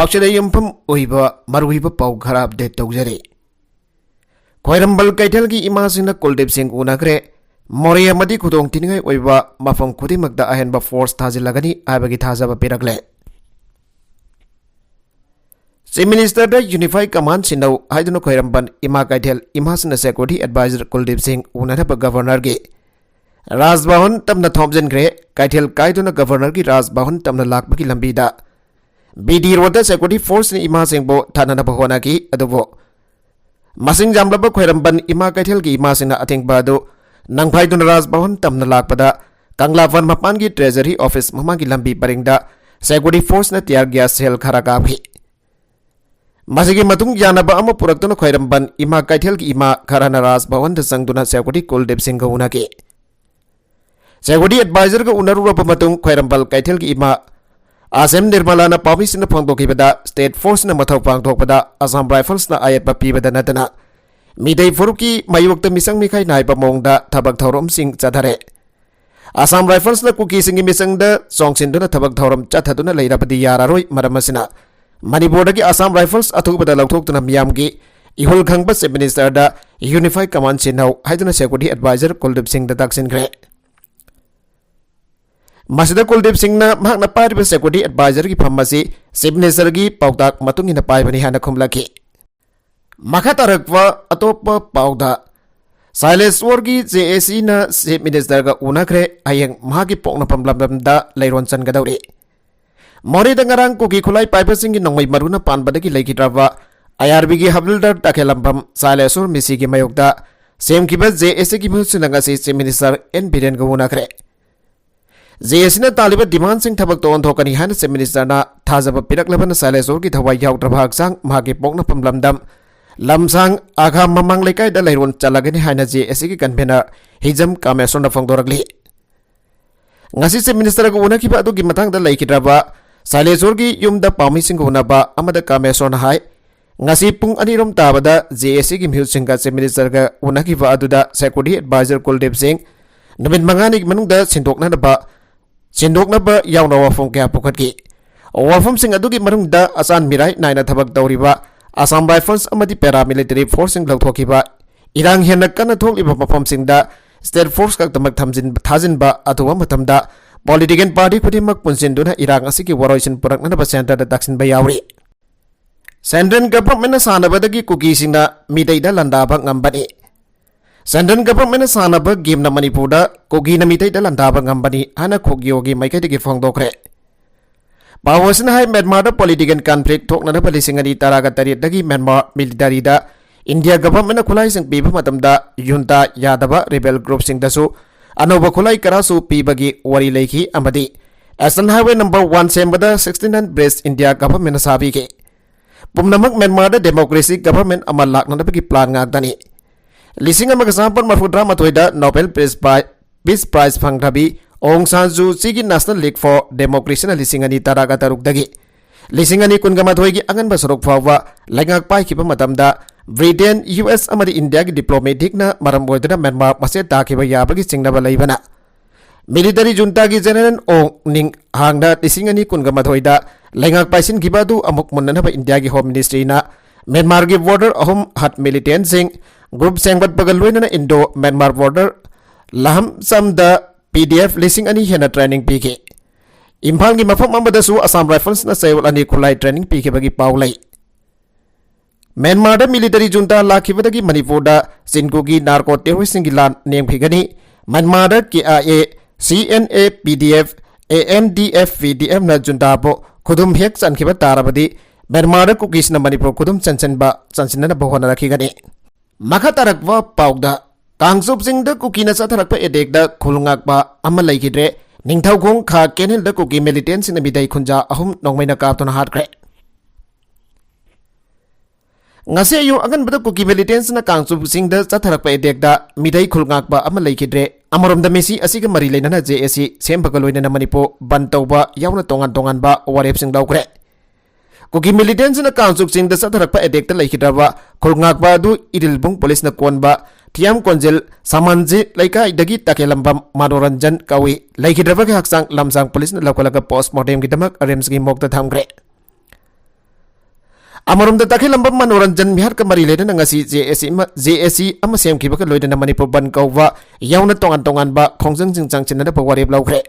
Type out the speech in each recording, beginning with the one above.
पाक्षद युमफम ओइबा मरुइबा पाउ खरा अपडेट तौजरे खोइरंबल कैथल की इमासिंग कुलदीप सिंह उनग्रे मोरे अमदी खुदोंग तिनिंgai ओइबा मफम खुदिमकदा अहेनबा फोर्स थाजिलगनी आबगी थाजबा पिरगले चीफ मिनिस्टर द यूनिफाइड कमांड सिनौ हाइदुन खोइरंबन इमा कैथल इमासिन सिक्योरिटी एडवाइजर कुलदीप सिंह उनरब गवर्नर के राजभवन तमना थोमजनग्रे कैथल काइदुन गवर्नर की राजभवन तमना लाकबगी लंबीदा बीडी रोड सिक्योरिटी फोर्स ने इमा सिंह थानब होनाकी अदुबो मसिंग जामलब खोइरंबन इमा कैथल की इमा सिंह अथिंगबा अदु नंगफाइदुन राजभवन तमना लाकपदा कंगलावन मपान की ट्रेजरी ऑफिस ममा की लंबी परिंगदा सिक्योरिटी फोर्स ने टियर गैस सेल खरा काबी मसिगी मतुंग यानबा अम पुरक्तुन खोइरंबन इमा कैथल की इमा खराना राजभवन द संगदुना सिक्योरिटी कुलदीप सिंह उनाकी सिक्योरिटी एडवाइजर का उनरुरब मतुंग खोइरंबल कैथल की इमा आसेम निर्मलाना पाविसिन फोंदोकिबदा स्टेट फोर्स न मथौ पांगथोकबदा असम राइफल्स न आयत पीबदा नतना मिदै फुरुकी मयुक्त मिसंग मिखाई नाइबा मोंगदा थबक थौरम सिंह चथरे असम राइफल्स न कुकी सिंग मिसंग द सोंगसिनदुना थबक थौरम चथदुना लेरबदी यारारोय मरमसिना मणिपुर की असम राइफल्स अथुबदा लौथोक्तुना मियामगी इहुल खंगबा चीफ मिनिस्टर द यूनिफाइड कमांड सिनौ हाइदुना सिक्योरिटी एडवाइजर कुलदीप सिंह द ताक्सिनग्रे मसिदा कुलदीप सिंह न पाइब सिक्योरिटी एडवाइजर की फम चीफ मिनिस्टर की पाउताक मतुंगिना पाइबनी हाना खुमलकी मखा तरक्वा अतोप पाउदा साइलेश्वर की जेएसी न चीफ मिनिस्टर का उनखरे हयेंग महाकी पोकनफम लमदमदा लैरोन चनगदौरी मोरेदा ngarang कुकी खुलाई पाइबसिंग की नोंगमै मरुना पानबदगी लेखिद्रबा आईआरबी की हवलदार ताखेलंबम साइलेश्वर मिसी की मयोगदा सेमकिबा जेएसी की मुसुनंगासी चीफ मिनिस्टर एन बिरेन को उनखरे जेएसी ने तालिबा डिमांड सिंह थबक तो ओंथोकनी हाना चीफ मिनिस्टर ना थाजब पिरकलबन साइलेश्वर की थवाई याउद्रबा हक्सांग महाकी पोकनफम लमदम लमसांग आघा ममांग लेकाई द लैरोन चलगनी हाना जेएसी की कन्वेनर हिजम कामेश्वर न फोंदोरगली ngasi चीफ मिनिस्टर को उनखिबा अदुगी मतंग द लेखिद्रबा साइलेश्वर की युमद पामी सिंह होनाबा अमद कामेश्वर हाय ngasi पुंग अनिरोम ताबदा जेएसी की म्यूज सिंह का चीफ मिनिस्टर का उनखिबा अदुदा सिक्योरिटी एडवाइजर कुलदीप सिंह नमित मंगानी मनुंगदा सिंदोकनबा यावना वाफम क्या पुखटकी वाफम सिंह अदुगी मनुंगदा असान मिराई नायना थबक तौरिबा असम राइफल्स अमदी पैरामिलिटरी फोर्स सिंह लौथोखिबा इरांग हेन कन्न थोकलिबा मफम सिंहदा स्टेट फोर्स का तमक थाजिनबा अथुवा मतमदा पॉलिटिकल पार्टी खुदिमक पुनसिनदुना इरांग असिकी वरोइसिन पुरकनबा सेंटर दक्षिणबा यावरी सेंट्रल गवर्नमेंट सानबदगी कुकी सिंगना मिदैदा लंदाबा ngambani सेंट्रल गवर्नमेंट सानबा गेम न मणिपुरदा कुकी न मिदैदा लंदाबा ngambani हाना खोगियोगी माइकैदगी फोंदोखरे पावसना हाय म्यांमार पॉलिटिकल कॉन्फ्लिक्ट थोकनबा लिसिंगनी तरागा तरेदगी म्यांमार मिलिटरी दा इंडिया गवर्नमेंट खुलाई सिंह पीबा मतमदा युनता यादवा रिबेल ग्रुप सिंह दसु अनोबा खुलाई करासु पीबगी वरी लेखी अमदी एसन हाईवे नंबर 1 सेंबदा 69 ब्रेस्ट इंडिया गवर्नमेंट साबी के पुमनमक म्यांमार डेमोक्रेसी गवर्नमेंट अमल लाकनबगी प्लान गागदनी लिसिंग अमग सांपन मरफुद्रा मथोइदा नोबेल पीस प्राइज फंगथबी ओंग सान सू ची की नेशनल लीग फॉर डेमोक्रेसी न लिसिंग अनि तरागा तरुकदगी लिसिंग अनि कुनगमाथोइ की अंगनबा सरोक फावा लाइंगाक पाइखिबा मतमदा ब्रिटेन यूएस अमदी इंडिया की डिप्लोमेटिक न मरम ओइदना म्यांमार मसे ताखिबा याबगी चिंगनबा लैबना मिलिटरी जुंता की जनरल ओंग निंग हांगदा लिसिंग अनि कुनगमाथोइदा लाइंगाक पाइसिन खिबादु अमुक मुन्ननबा इंडिया की होम मिनिस्ट्री ना म्यांमार की बॉर्डर अहम हट मिलिटेंट सिंह ग्रुप सेंगबत बगल लोइनना इंडो म्यांमार बॉर्डर लहम सम द पीडीएफ लिसिंग अनि हेना ट्रेनिंग पीके इम्फाल की मफम अमदसु असम राइफल्स न सेवल अनि खुलाई ट्रेनिंग पीकेबगी पाउलै म्यांमार मिलिटरी जुंता लाखिबदगी मणिपुर चिनकुगी नार्को टेररिस्ट की लान नेमखिगनी Myanmar KIA CNA PDF ANDF PDF न जुंताबो खुदुम हेक चनखिबा तारबदी म्यांमार कुकीस न मणिपुर खुदुम चनसिनना बहोना रखिगनी मखा तरकवा पाउदा कांगसुप सिंह द कुकी न चथरकपा एडेक द खुलंगाकपा अमा लैखिद्रे निंगथौखोंग खा केनेल द कुकी मिलिटेंट सिन मिदै खुंजा अहुम नोंगमैना कापतुना हाटख्रे ngase yu angan bada kuki militants na kangsu sing da chatharakpa edek da midai khulngakpa ama leikidre amarom da mesi asiga mari leina na JSC sembaga loina na manipo bantauba yauna tongan ba warep sing daukre kuki militants na kangsu sing da chatharakpa edek da leikidraba khulngakpa du idilbung police na konba thiam konjel samanji laika idagi takelambam manoranjan kawi leikidraba ke haksang lamsang police na lokalaga postmortem gidamak arems gi mokta thamgre Amarom da takhilamba manoranjan mihar ka mari lena ngasi JSC ama sem khiba ka loidana Manipur ban kawwa yauna tongan ba khongjang jingchang chinna da pawari blaukhre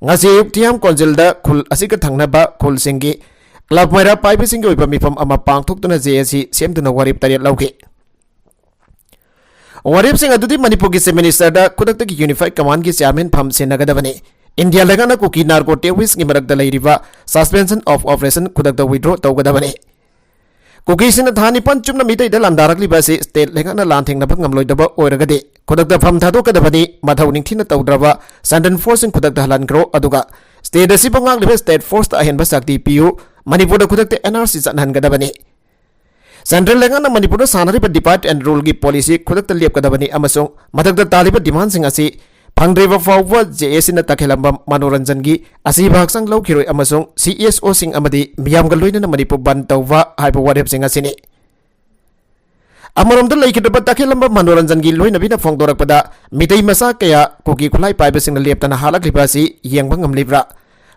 ngasi yuk tiam konjil da khul asika thangna ba khul singi club maira paibe singi oiba mifam ama pangthok tuna JSC sem tuna warip tariat lauke warip sing adudi Manipur ki minister da kudak ta ki unified command ki chairman pham senagadabani India lagana ku ki narco terrorist ngi marak da leiriba suspension of operation kudak da withdraw tawgadabani Kukisin thani pan chumna mitai da landarakli basi state lengana lanthing na bangam loidaba oiragadi kudak da pham thado kadabani mathau ningthina tawdraba sandan forcing kudak da halan gro aduga state asi bangak libe state force ta ahen basakti piu Manipur da kudak da NRC sanhan gadabani Central lengana Manipur da sanari pa depart and rule gi policy kudak da liap kadabani amasung mathak da taliba demand sing asi Pangdreva fawwa JSC na takhilamba manoranjan gi asi bhaksang laukiroi amasung CSO sing amadi miyam ga loina na Manipur ban tawwa haiba warep sing asini Amarom da laikidaba takhilamba manoranjan gi loina bina phongdorak pada mitai masa kaya koki khulai paiba sing leptana halak libasi yengbang ngamlibra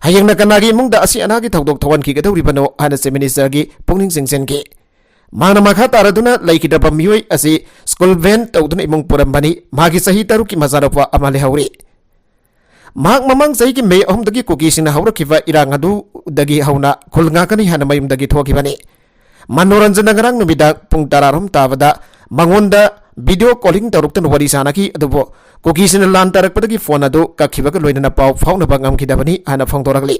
hayang na kanagi mungda asi anagi thawdok thawan ki gadawri bano hana se minister gi pungning singsen ki Mana makha taraduna laikidaba mioi asi school van tawduna imung purambani magi sahi taruki mazarapa amale hauri Mak mamang sahi ki me ahum dagi kuki sina haura kiva irang adu dagi hauna khulnga kani hana mayum dagi thoki bani Manoranjan ngarang numida pung tararum tawada mangonda video calling taruktan wari sanaki adubo kuki sina lan tarak padagi phone adu kakhiba ka loina na pau fauna bangam kidabani hana phongdorakli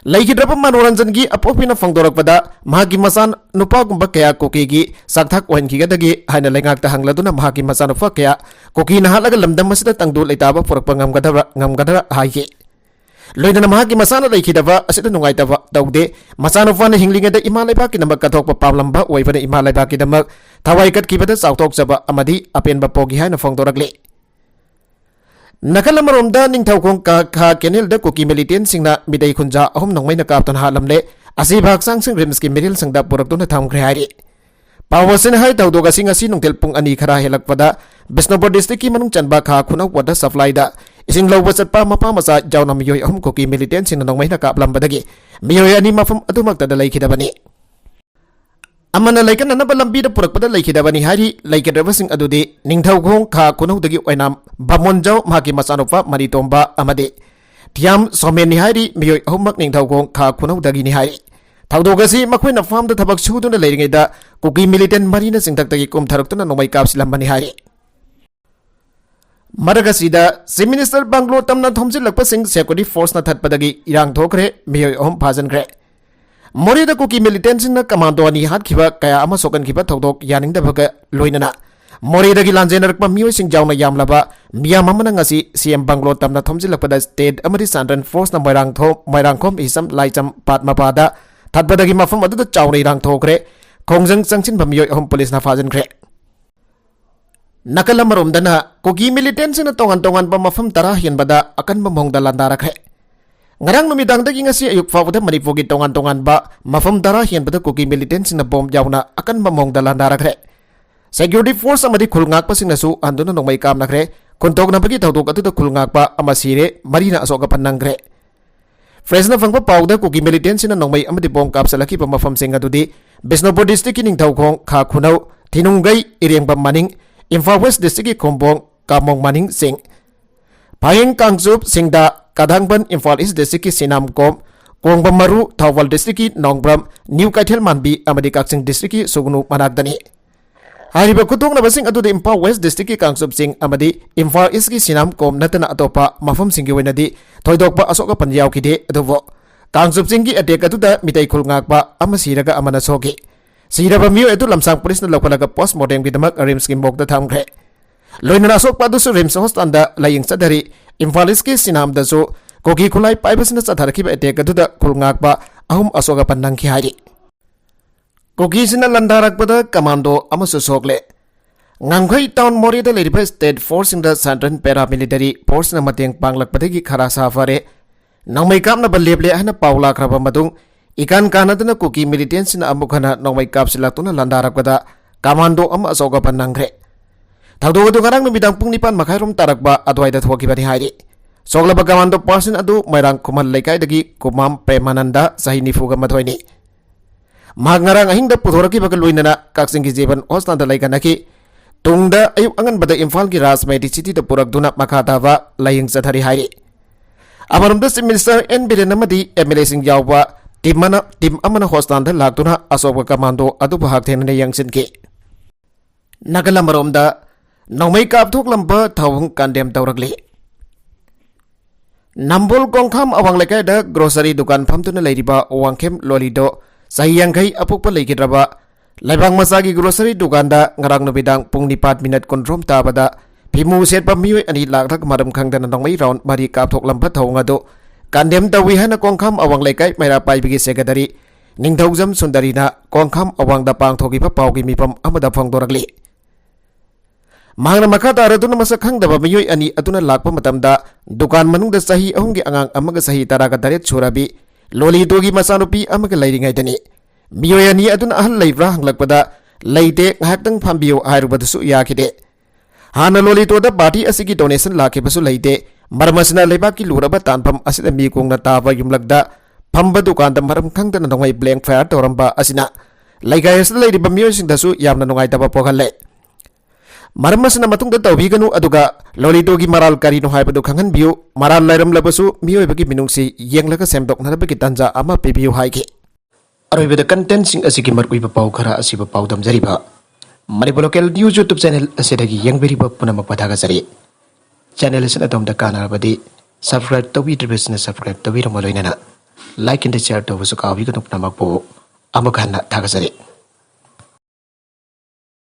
Laikidrapa manoranjan gi apopina phangdorak pada mahagi masan nupa gumba kaya koki gi sakthak oin ki gadagi haina lengak ta hangladuna mahagi masan nupa kaya koki na halaga lamdam masida tangdu leitaba purakpa ngamgadara haiki loina na mahagi masana laikidaba asida nungai taba taude masan nupa na hinglinga da ima laiba ki namak kathok pa pamlamba oibana ima laiba ki damak thawai kat ki bada sautok jaba amadi apen ba pogi haina phangdorakle Nakalamaromda ningthawkong ka kenel da kuki militan singna midai khunja ahum nongmai na kapton halamle asi bhaksang sing rims ki miril sangda purakton thamkhre hari Pawasin hai tawdoga singa si nungtel pung ani khara helakpada Bisnupur district ki manung chanba kha khunau water supply da ising lawwa chatpa mapa masa jauna miyoi ahum kuki militan singna nongmai na kaplambadagi miyoi ani mafam adumakta da laikidabani Amana laikan na balambi da purakpada laikidabani hari laikidaba sing adudi ningthawkong kha khunau dagi oinam Bamonjau maki masanupa maritomba amade tiam someni hari miyoi ahummak ningthawkong kha khunau dagi ni hari thawdogasi makhoi na farm da thabak chuduna leiringai da kuki militant marina singthak dagi kum tharuktuna nomai kapsilambani hari Maragasi da si minister Banglo tamna thomjilakpa sing security force na thatpadagi irang thokre miyoi ahum phajankre Mori da kuki militant sing na commando ani hat khiba kaya ama sokan khiba thawdok yaning da bhaga loinana Mori dagi lanjenarakpa miyoi sing jauna yamlaba miyam amana ngasi CM Banglo tamna thomjilakpada state amadi sanran force na moirangkhom isam laicham patmapada thatbadagi mafam adu da chauna irang thokre khongjang changchin bamiyoi ahum police na fajankre Nakalamaromda na kuki militant sing na tongan pa mafam tara hianbada akan mamongda landarakhe Ngarang numidang dagi ngasi ayuk fawda Manipur gi tongan ba mafam tara hianbada kuki militant sing na bom jauna akan mamongda landarakhe Security force amadi khulngak pa sing nasu anduna nongmai kam nakre kuntok na bagi thawdok atu da khulngak pa amasire marina asoka panangre Fresna fangpa pawda kuki militant sing na nongmai amadi bom kap salaki pa mafam sing adudi Bisnupur district ki ningthawkong kha khunau Thinungai irengba maning Imphal West district ki khombong kamong maning sing Phaying Kangsup singda kadangban Imphal East district ki Sinamkom Kongba Maru Thawal district ki Nongbram New Kaithel Manbi amadi Kaksing district ki Sugnu managdani Hariba kutung na basing adu di Imphal West district ki Kangsup sing amadi Imphal East ki Sinamkom natana atopa mafam sing gi wenadi thoidok pa asoka panyaw ki de adubo Kangsup sing ki attack adu da mitai khulngak pa amasiraga amana soki siraba miyo etu lamsang police na lokalaga postmortem ki damak rims ki mok da thamkhre loina asok pa du su rims hospital da laying sadari Imphal East ki Sinam da su koki khulai paibasina chatharki ba attack adu da khulngak pa ahum asoka panang ki hari Koki sina landarak pada commando amasu sokle Ngangkhoi town Mori da leriba state force in the Central paramilitary force na mateng panglak padagi khara safare nongmai kap na baleble hana paula kraba madung ikan kanadana koki militants na amukhana nongmai kap silatuna landarak pada commando ama asoga panangre thawdo du garang numidang pung nipan makhairum tarakba adwai da thoki bani hari soglaba commando person adu mairang kumal laikai dagi kumam premananda sahini fuga mathoini Mahak ngarang ahing da puthoraki baga loinana Kakching ki Jeban Hospital da laikanaki tungda ayuk angan bada Imphal ki Rajmedi City da purakduna makha taba laying chathari hairi. Amarumda Chief Minister N Biren amadi MLA sing yawba tim amana hospital da laktuna Asok Kamando adu bahak thenana yangsinki. Nagalamarom Naumay kapthok lamba thawung kandem tawragli. Nambol Kongkham awang lekay da grocery dukan phamtuna leiriba Wangkhem Lolido Sayangkai apukpa leikidraba Laibang masagi grocery dukan da ngarang nubidang pung 4 minute kontrom tabada Pimu setpa miyoy ani lakrak maram khangdana nongmay round mari kapthok lamba thawung ado Kandem tawi hana Kongkham awang lekay mayra paibigi secretary Ningthaujam Sundari na Kongkham awang da pangthokiba pawgi mipam amada phangdoragli. Mahang na makata araduna masakhang daba miyoy ani atuna lakpa matamda dukan manungda sahi ahunggi angang amaga sahi taraga daret surabi Lolido gi masanupi amaga lairingai dani. Miyoy ani atuna ahal laibra hanglakpada leite ngahaktang phambiyo hairubadasu yakide. Hana Lolido da party asigi donation lakibasu leite marmasna leibaki luraba tanpam asida mikung na taba yumlagda phamba dukan da maram khangdana nongai blank fire toramba asina laigayas leiriba miyoy singdasu yamna nongai taba pokalle. Maramasna matungda tawbiganu aduga Lolido gi maral karino haibadu khanghanbiyu maral lairam labasu miyoybagi minungsi yenglaga semdoknarabagi tanja ama pibiyu haiki. Aroibada content sing asigi markuiba pau khara asiba pau damjariba Manipur local news YouTube channel asidagi yengberiba punamak pathagajari. Channel asina tomda kanarabadi subscribe tawbidribasna subscribe tawbiramo loinana like and share tawbasu kawbiganu punamak po amakhanna thagajari.